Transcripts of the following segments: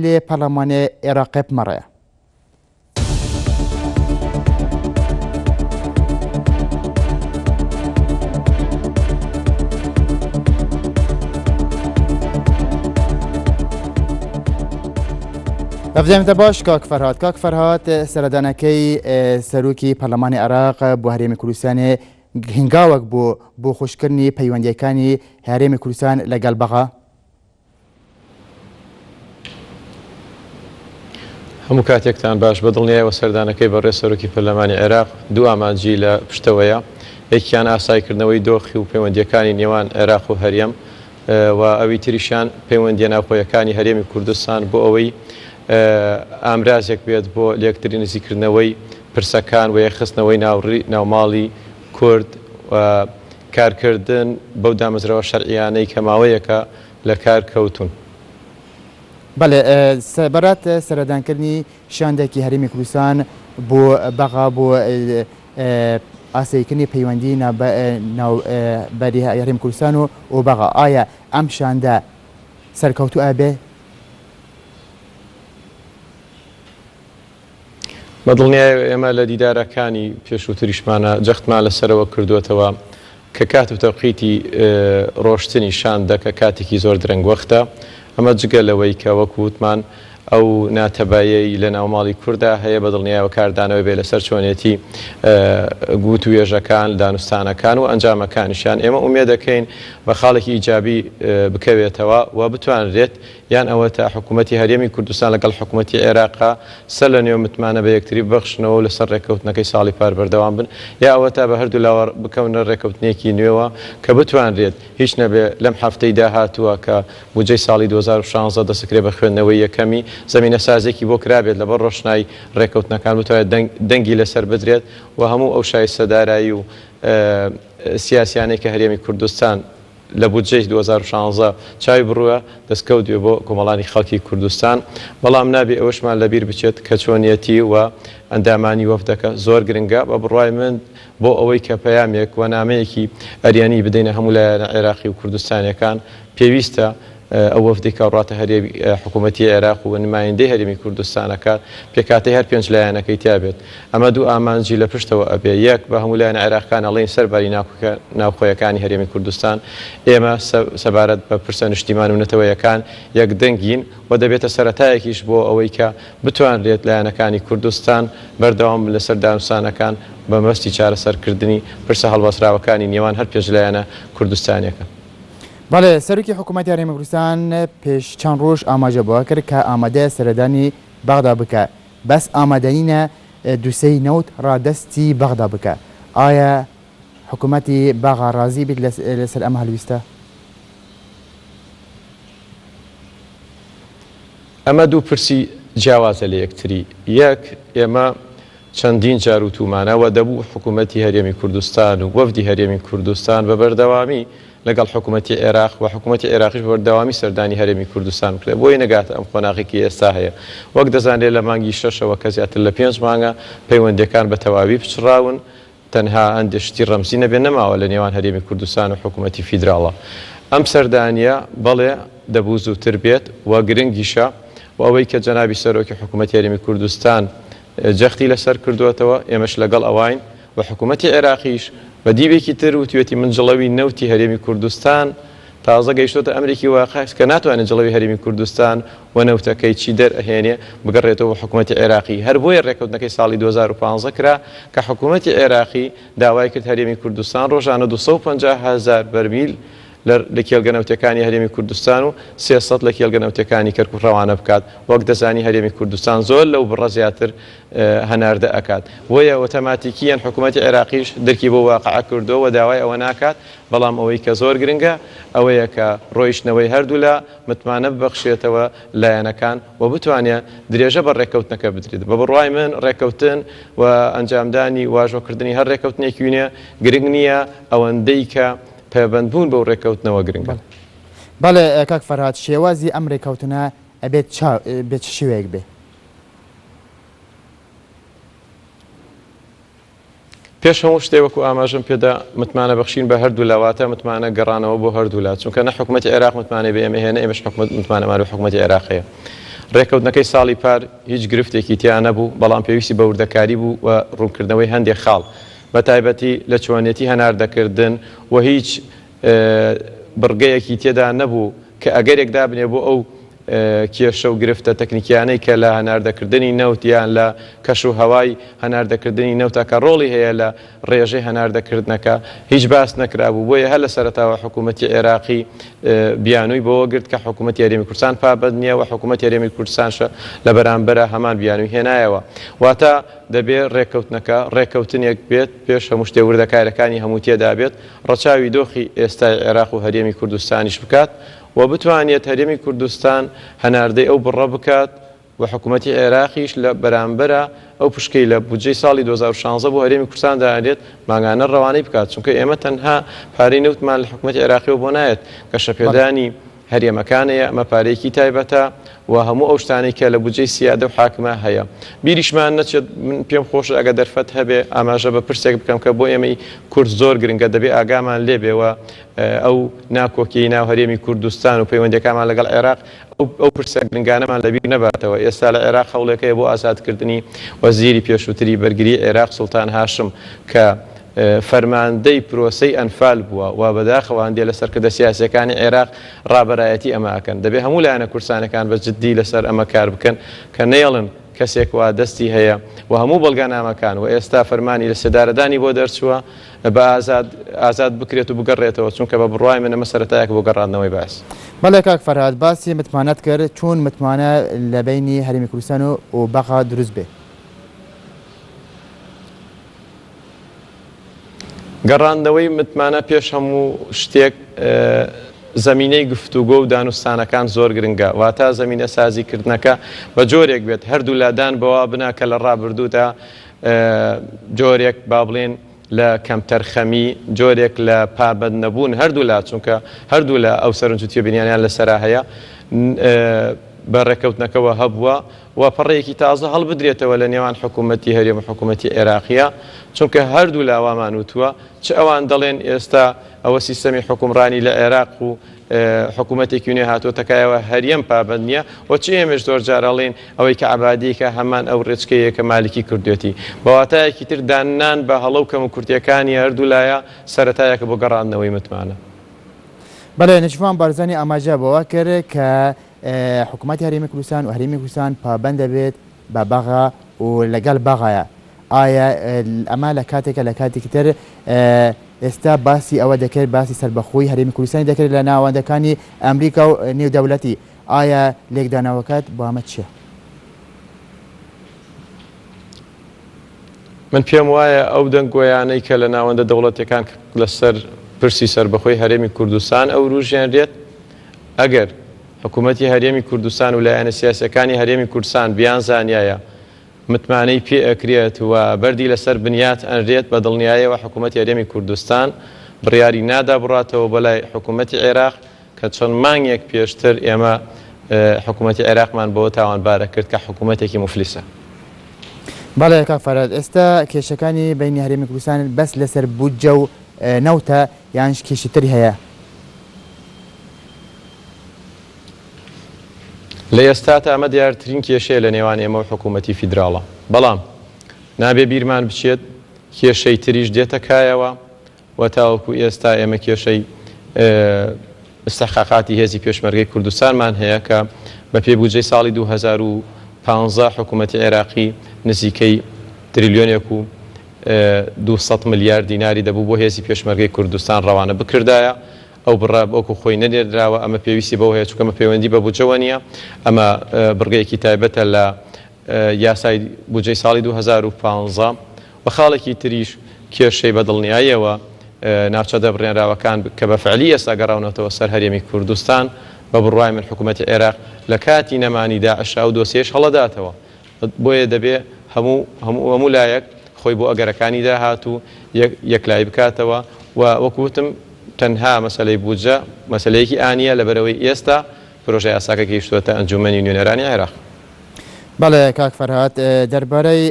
لبرلمان عراق مرة افزام باش کاک فرهاد سردانکی سروکی پارلمان عراق بو هرم کوردستان هنگاوک بو خوشکردنی پیوندیکانی هرم کوردستان لەگەڵ بەغا هەموو کاتێکتان باش بەدڵنیایەوە سەردانەکەی بەڕێ سەرۆکی پەرلەمانی عێراق دوو ئامانجی لە پشتەوەیە یەکیان ئاسایکردنەوەی دۆخی و پەیوەندیەکانی نێوان عێراق و هەرێم و ئەوی تریشیان پەیوەندیە ناوخۆیەکانی هەرێمی کوردستان بۆ ئەوەی ئامرازێک بێت بۆ لێکتری نزیکردنەوەی پرسەکان و یەخستنەوەی ناوماڵی کورد و کارکردن بەو دامەزرەوە شەرعیانەی کە ماوەیەکە لە کار کەوتون. بەڵێ سەبارەت سەردانکردنی شاندێکی هەرێمی کوردستان بۆ بەغا بۆ ئاساییکردنی پەیوەندی ناوبەری هەرێمی کوردستان و بەغا ئایا ئەم شاندە سەرکەوتوو ئابێ؟ بەدڵنیایە ئێمە لە دیدارەکانی پێشووتریشمانە جەختمان لەسەرەوە کردوێتەوە کە کات و تەوقیتی ڕۆشتنی شاندە کە کاتێکی زۆر درەنگ وەختە ئەمە جگە لەوەی کە وەکووتمان ئەو ناتەبایەی لە ناوماڵی کووردا هەیە بەدڵنیایەوە کاردانەوە بێ لەسەر چۆنێتی گوت و وێژەکان دانوستانەکان و ئەنجامەکانیشان ئێمە ئومێ دەکەین بە خاڵێکی ئیجابی بکەوێتەوە و بتوانرێت یان ئەوە تا حکوومەتی هەرێمی کوردستان لەگەڵ حکوومەتی عێراقا سەر لە نێو متمانە بە یەکتری بەخشنەوە و لەسەر ڕێکەوتنەکەی ساڵی پار بەردەوام بن یا ئەوە تا بە هەردوو لاوە بکەونە ڕێکەوتنێکی نوێوە کە بتوانرێت هیچ نەبێ لەم هەفتەی داهاتووە کە بودجەی ساڵی 2016 دەسەکرێ بە خوێندنەوەی یەکەمی زمینە سازێکی بۆ کرابێت لەبەر ڕۆشنایی ڕێکەوتنەکان بتوانێت دەنگی لەسەر بدرێت و هەموو ئەو شایستەدارایی و سیاسیانەی کە هەرێمی کوردستان لە بودجەی 2016 چاوی بڕووە دەستکەوت دوێ بۆ کۆمەڵانی خەڵکی کوردستان بەڵام نابێ ئەوەشمان لەبیر بچێت کە چۆنیەتی و ئەندامانی وەفدەکە زۆر گرنگە بە بڕوای من بۆ ئەوەی کە پەیامێک و نامەیەکی ئەریانی بدەینە هەموو لایەنە عێراقی و کوردستانیەکان پێویستە ئەو وەفدی کە ڕاتە هەرێمی حکوومەتی عێراق و نمایندەی هەرێمی کوردستانەکات پێکاتەی هەر پێنج لایەنەکەی تیابێت ئەمە دوو ئامانجی لە پشتەوە ئەبێ یەک بە هەموو لایەنە عێراقیان ئەڵێن سەرباری ناوخۆیەکانی هەرێمی کوردستان ئێمە سەبارەت بە پرسە نیشتیمان و نەتەوەیەکان یەک دەنگین و دەبێتە سەرەتایەکیش بۆ ئەوەی کە بتوانرێت لایەنەکانی کوردستان بەردەوام لەسەر دانوستانەکان بە مەستی چارەسەرکردنی پرسە هەڵبەسراوەکانی نێوان هەر پێنج لایەنە کوردستانیەکە. بەڵێ سەرۆکی حکوومەتی هەرێمی کوردستان پێش چەند ڕۆژ ئاماژە بۆ کرد کە ئامادەیە سەردانی بەغدا بکە بەس ئامادەنینە دووسەی نەوت ڕادەستی بەغدا بکە ئایا حکوومەتی بەغا ڕازی بیت لەسەر ئەمە هەلویستە؟ ئەمە دوو پرسی جیاوازە لە یەکتری یەک ئێمە چەندین جار و تومانەوە دەبوو حکوومەتی هەرێمی کوردستان و وەفدی هەرێمی کوردستان بە بەردەوامی لەگەڵ حکوومەتی عێراق و حکوومەتی عێراقیش بەردەوامی سەردانی هەرێمی کوردستان بکرێت بۆی نەگاتە ئەم خۆناغێکی ئێستا هەیە وەک دەزانێت لە مانگی 6ەوە کە زیاتر لە 5 مانگە پەیوەندیەکان بە تەواوی پچڕاون تەنها هەندێک شتی ڕەمزی نەبێ نەماوە لە نێوان هەرێمی کوردستان و حکوومەتی فیدراڵە ئەم سەردانیە بەڵێ دەبوو زووتر بێت و گرنگیشە و ئەوەی کە جەنابی سەرۆکی حکوومەتی هەرێمی کوردستان جەختی لەسەر کردوێتەوە ئێمەش لەگەڵ ئەوین و حکوومەتی عێراقیش بە دیبێکی تر و توێتی من جڵەوی نەوتی هەرێمی کوردستان تازە گەیشتۆتە ئەمریکی واقعس کە ناتوانێت جڵەوی هەرێمی کوردستان و نەوتەکەی چی دەرئهێنێ بگەڕێتەوە حکوومەتی عێراقی هەر بۆیە ڕێکەوتنەکەی ساڵی 2015 کرا کە حکوومەتی عێراقی داوای کرد هەرێمی کوردستان ڕۆژانە 250,000 بەرمیل لە کێڵگەنەوتەکانی هەرێمی کوردستان و 300 لە کێڵگەنەوتەکانی کەرکووک ڕەوانە بکات وەک دەزانی هەرێمی کوردستان زۆر لەو بڕە زیاتر هەناردە ئەکات بۆیە ئۆتۆماتیکیان حکوومەتی عێراقیش دەرکی بۆ واقعە کردەوە و داوای ئەوە ناکات بەڵام ئەوەی کە زۆر گرنگە ئەوەیە کە ڕۆیشتنەوەی هەردوو لە متمانە ببەخشێتەوە لایەنەکان و بتوانێت درێژە بە ڕێکەوتنەکە بدرێت بە بڕوای من ڕێکەوتن و ئەنجامدانی واژۆکردنی هەر ڕێکەوتنێکی وینە گرنگ نییە ئەوەندەی کە پەیوەندبوون بەو ڕێکەوتنەوە گرنگە. بەڵێ کاک فەرهاد شێوازی ئەم ڕێکەوتنە ئەبێت بێت شێوەیەک بێ پێش هەموو شتێوەکو ئاماژم پێدا متمانە بەخشین بە هەردوو لاواتە متمانە گەڕانەوە بۆ هەردوو لا چونکە نە حکوومەتی عێراق متمانەی بە ئێمە هێنە ئێمەش متمانەمان بە حکوومەتی عێراقیە ڕێکەوتنەکەی ساڵی پار هیچ گرفتێکی تیان نەبوو بەڵام پێویستی بە وردەکاری بوو و ڕوونکردنەوەی هەندێک خاڵ بە تایبەتی لە چۆنێتی هەناردەکردن و هیچ بڕگەیەکی تێدا نەبوو کە ئەگەرێکدا بنێ بۆ ئەو کێشە و گرفتە تەکنیکیانەی کە لە هەناردەکردنی نەوتیان لە کەش و هەوای هەناردەکردنی نەوتەکە ڕۆڵی هەیە لە ڕێژەی هەناردەکردنەکە هیچ باس نەکرابوو بۆیە هەر لە سەرەتاوە حکوومەتی عێراقی بیانووی بۆەوە گرت کە حکوومەتی هەرێمی کوردستان پابەت نییە و حکوومەتی هەرێمی کوردستانشە لە بەرامبەرە هەمان بیانووی هێنایەوە واتە دەبێت ڕێککەوتنەکە ڕێککەوتنێک بێت پێش هەموو شتێ وردەکارەکانی هەموو تێدا بێت ڕەچاوی دۆخی ئێستای عێراق و هەرێمی کوردستانیش بکات و بتوانێت هەرێمی کوردستان هەناردەی ئەو بڕە بکات و حکوومەتی عێراقیش لە بەرامبەرە ئەو پشکەی لە بودجەی ساڵی 2016 بۆ هەرێمی کوردستان داهێت ماگانە ڕەوانەی بکات چونکە ئێمە تەنها پارەی نەوتمان لە حکوومەتی عێراقیەوە بۆ نایەت کە شەپێدانی هەرێمەکانەیە ئەمە پارەیەکی تایبەتە و هەموو ئەو شتانەی کە لە بودجەی سیادە و حاکمە هەیە بیریشمان نەچێت پێم خۆش ئەگە دەرفەت هەبێ ئاماژە بە پرسێک بکەم کە بۆ ئێمەی کورد زۆر گرنگە دەبێ ئاگامان لێبێەوە ئەو ناکۆکیی ناو هەرێمی کوردستان و پەیوەندەکانمان لەگەڵ عێراق ئەو پرسە گرنگانەمان لەبیر نەباتەوە ئێستا لە عێراق هەوڵەکەی بۆ ئازادکردنی وەزیری پێشووتری بەرگری عێراق سوڵتان هاشم کە فەرماندەی پرۆسەی ئەنفال بووە و بەداخەوە هەندێک لە سەرکردە سیاسەکانی عێراق ڕابەرایەتی ئەمە ئەکەن دەبێت هەموو لایەنە کورسانەکان بە جددی لەسەر ئەمە کار بکەن کە نێڵن کەسێک وا دەستی هەیە و هەموو بەڵگانامەکان و ئێستا فەرمانی لە سێدارەدانی بۆ دەرچووە بە ئازاد بکرێت و بگەڕێتەوە چونکە بە بڕوای منە مەسەرەتایەک بۆ گەڕاندنەوەی باس بەڵێ کاک فەرهاد باسی متمانەت کرد چۆن متمانە لە بینی هەرێمی کوردستان و بەغا دروست بێ گەڕاندنەوەی متمانە پێش هەموو شتێک زمینەی گفتوگۆ و دانوستانەکان زۆر گرنگە واتە زمینە سازیکردنەکە بە جۆرێک بێت هەردوو لادان بەوە بناکە لە ڕابردوودا جۆرێک با بڵێن لە کەمتەرخەمی جۆرێک لە پابەت نەبوون هەردوو لا چونکە هەردوو لە ئەو سەرنجوتیە بنیانیان لەسەرا هەیە بە ڕێکەوتنەکەەوە هەبووە و پەڕەیەکی تازە هەڵبدرێتەوە لە نێوان حکوومەتی هەرێم و حکوومەتی عێراقیە چونکە هەردوو لاوامان وتووە چ ئەوان دەڵێن ئێستا ئەوە سیستەمی حکومڕانی لە عێراق و حکوومەتێکی نوێ هاتۆتەکایەوە هەریەم پابەت نییە و چ ئێمەش زۆر جارەڵێن ئەوەی کە عەبادیکە هەمان ئەو ڕێچکەیە کە مالکی کردوێتی بەواتایەکی تر دانان بە هەڵە و کەم و کورتیەکانی هەردوو لایە سەرەتایەکە بۆ گەڕاندنەوەی متمانە بەڵێ نەجوان بارزانی ئاماژە بەوە کرد کە حکوومەتی هەرێمی کوردستان و هەرێمی کوردستان پابەند دەبێت بە بەغا و لەگەڵ بەغایە ئایا ئەمە لە کاتێکە لە کاتێکی تر ئێستا باسی ئەوە دەکرد باسی سەربەخۆی هەرێمی کوردستانی دەکرد لە ناوەندەکانی ئەمریکا و نێودەوڵەتی ئایا لێکدانەوەکات بۆ ئەمە چییە؟ من پێم وایە ئەو دەنگۆیانەی کە لە ناوەندە دەوڵەتەکان لەسەر پرسی سەربەخۆی هەرێمی کوردستان ئەو ڕوژێنرێت ئەگەر حکوومەتی هەرێمی کوردستان و لایەنە سیاسەکانی هەرێمی کوردستان بیان زانایە متمانەی پێ ئەکرێت و بەردی لەسەر بنیات ئەنرێت بە دڵنیاییەوە حکوومەتی هەرێمی کوردستان بڕیاری نادا بڕاتەوە بەلای حکوومەتی عێراق کە چەند مانگێک پێشتر ئێمە حکوومەتی عێراقمان بەوە تاوانبارە کرد کە حکوومەتێکی مفلیسە. بەڵێ کاک فەرهاد ئێستا کێشەکانی بینی هەرێمی کوردستان بەس لەسەر بودجە و نەوتە یانش کێشتری هەیە؟ لە ئێستا تا ئەمە دیارترین کێشەیە لە نێوان ئێمە و حکوومەتی فیدراڵە بەڵام نابێ بیرمان بچێت کێشەی تریش دێتە کایەوە و تاوەکو ئێستا ئێمە کێشەی ئستەحقاقاتی هێزی پێشمەرگەی کوردستانمان هەیە کە بە پێبوجەی ساڵی 2015 حکوومەتی عێراقی نزیکەی تریلیۆنێک و 200 ملیار دیناری دەبوو بۆ هێزی پێشمەرگەی کوردستان ڕەوانە بکردایە ئەو بڕا بۆکو خۆی نەدێراوە ئەمە پێویستی بەوە هەیە چونکەمە پەیوەندی بە بودجەوە نییە ئەمە بڕگەیەکی تایبەتە لە یاسای بودجەی ساڵی 2015 و خاڵێکی تریش کێشەی بەدڵنیاییەوە ناوچە دەبڕێنراوەکان کە بە فعلی ئێستا گەڕاونەتەوە سەر هەرێمی کوردستان بە بڕوای من حکوومەتی عێراق لە کاتی نەمانی داعش و دۆسیەش هەڵەداتەوە بۆیە دەبێ هەموو لایەک خۆی بۆ ئەگەرەکانی داهات و یەکلای بکاتەوە و وەکوتم تەنها مەسەلەی بودجە مەسەلەیەکی ئانیە لەبەرەوەی ئێستا پرۆژەی یاساکە گەیشتووەتە ئەنجومەنی نوێنەرانی عێراق. بەڵێ کاک فەرهاد دەربارەی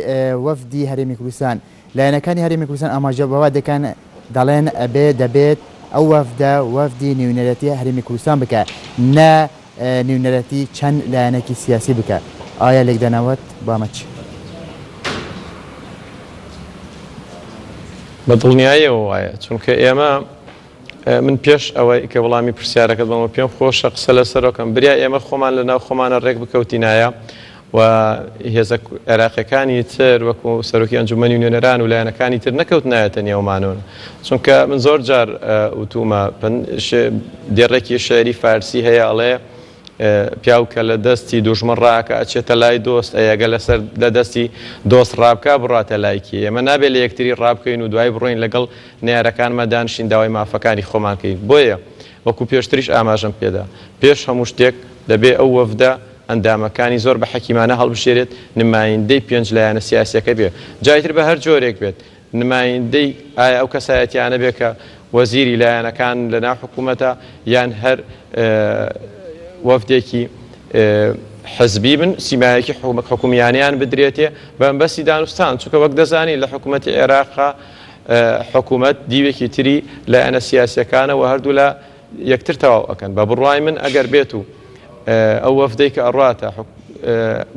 وەفدی هەرێمی کوردستان لایەنەکانی هەرێمی کوردستان ئاماژە بەوە دەکەن دەڵێن دەبێت ئەو وەفدی نێونەرەتی هەرێمی کوردستان بکە نە نێونەتی چەند لایەنێکی سیاسی بکە ئایا لێکدانەوەت بامەچ بە دڵنیاییەوە وایە چونکە ئێمە من پێش ئەوەی کە وەڵامی پرسیارەکەت بەمە پێم خۆشە قسە لەسەرەکەم بریا ئێمە خۆمان لە ناو خۆمانە ڕێک بکەوتینایە و هێزە عێراقیەکانی تر وەکو سەرۆکی ئەنجومەنی نوێنەران و لایەنەکانی تر نەکەوتنایەتە نێومانەوە چونکە من زۆر جار وتومە دێڕێکی شێعری فارسی هەیە ئەڵێ پیاوکە لە دەستی دوژمن ڕاکە ئەچێتە لای دۆست ئەگە لەسەر لە دەستی دۆست ڕابکە بڕاتە لایکی ئێمە نابێت لە یەکتری ڕابکەین و دوای بڕۆین لەگەڵ نێارەکانمە دانیشین داوای مافەکانی خۆمانکەین بۆیە وەکو پێشتریش ئاماژەم پێدا پێش هەموو شتێک دەبێ ئەو وەفدە ئەندامەکانی زۆر بە حەکیمانە هەڵبژێرێت نمایندەی پێنج لایەنە سیاسیەکە بێ جایتر بە هەر جۆرێک بێت نمایندەی ئایا ئەو کەسایەتیانە بێ کە وەزیری لایەنەکان لە ناو حکوومەتە یان هەر وەفدێکی حزبی بن سیمایەکی حکومیانیان بدرێتێ بەمبەستی دانوستان چونکە وەک دەزانی لە حکوومەتی عێراقا حکوومەت دیوێکی تری لایەنە سیاسیەکانەوە هەردوو لە یەکتر تەواو ئەکەن بە بڕوای من ئەگەر بێت و ئەو وەفدەی کە ئەڕاتە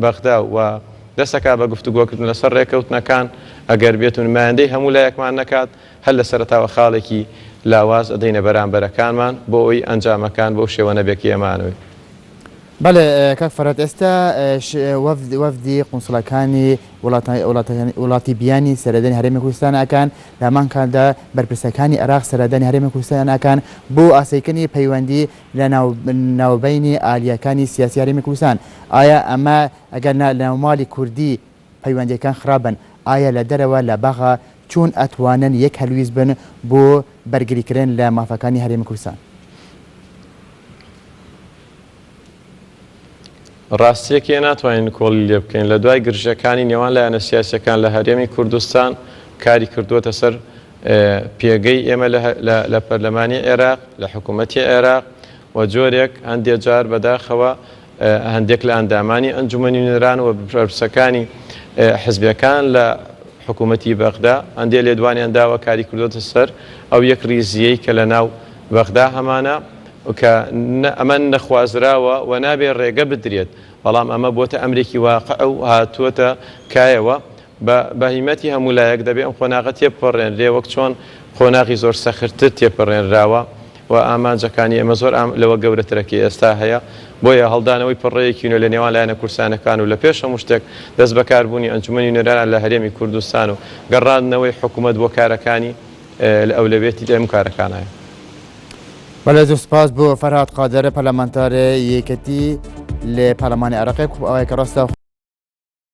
بەغدا و دەستەکات بە گفتوگۆکردن لەسەر ڕێکەوتنەکان ئەگەر بێت و نمایندەی هەموو لایەکمان نەکات هەر لە سەرەتاوە خاڵێکی لاواز ئەدەینە بەرامبەرەکانمان بۆ ئەوی ئەنجامەکان بەو شێوە نەبێکی ئێمانەوەی بەڵێ کاک فەرات ئێستا وەفدی قونسڵەکانی وڵاتی بیانی سەردانی هەرێمی کوردستان ئەکان لە هەمانکاندا بەرپرسەکانی عێراق سەردانی هەرێمی کوردستان ئەکان بۆ ئاسایکردنی پەیوەندی لە ناوبەینی ئالیەکانی سیاسی هەرێمی کوردستان ئایا ئەمە ئەگەر لە ناوماڵی کوردی پەیوەندیەکان خراپن ئایا لە دەرەوە لە بەغا چۆن ئەتوانن یەک هەلویست بن بۆ بەرگریکردن لە مافەکانی هەرێمی کوردستان ڕاستیەکێ ناتوانین کۆڵی لێ بکەین لە دوای گرژەکانی نێوان لایەنە سیاسیەکان لە هەرێمی کوردستان کاری کردووەتە سەر پێگەی ئێمە لە پەرلەمانی عێراق لە حکوومەتی عێراق و جۆرێک هەندێک جار بەداخەوە هەندێک لە ئەندامانی ئەنجومەنی نوێنەران و بەرپرسەکانی حزبیەکان لە حکوومەتی بەغدا هەندێک لێدوانیان داوە کاری کردووەتە سەر ئەو یەک ریزیەی کە لە ناو بەغدا هەمانە کە ئەمە نەخوازراوە و نابێت ڕێگە بدرێت بەڵام ئەمە بۆتە ئەمریکی واقع و هاتووەتە کایەوە بە هیمەتی هەموو لایەک دەبێت ئەم خۆناغە تێپەڕێنرێ وەک چۆن خۆناغی زۆر سەختتر تێپەڕێنراوە و ئامانجەکانی ئێمە زۆر لەوە گەورەترەکی ئێستا هەیە بۆیە هەڵدانەوەی پڕەیەکیونە لە نێوان لایەنە کوردستانەکان و لە پێش هەموو شتێک دەست بەکاربوونی ئەنجومەنی نوێنەران لە هەرێمی کوردستان و گەڕاندنەوەی حکوومەت بۆ کارەکانی لە ئەولەوێتی ئەم کارەکانایە بەڵێ زۆر سپاس بۆ فەرهاد قادەرە پەرلەمانتارە یەکەتی لە پەرلەمانی عێراق ئەوەیە کە ڕاستە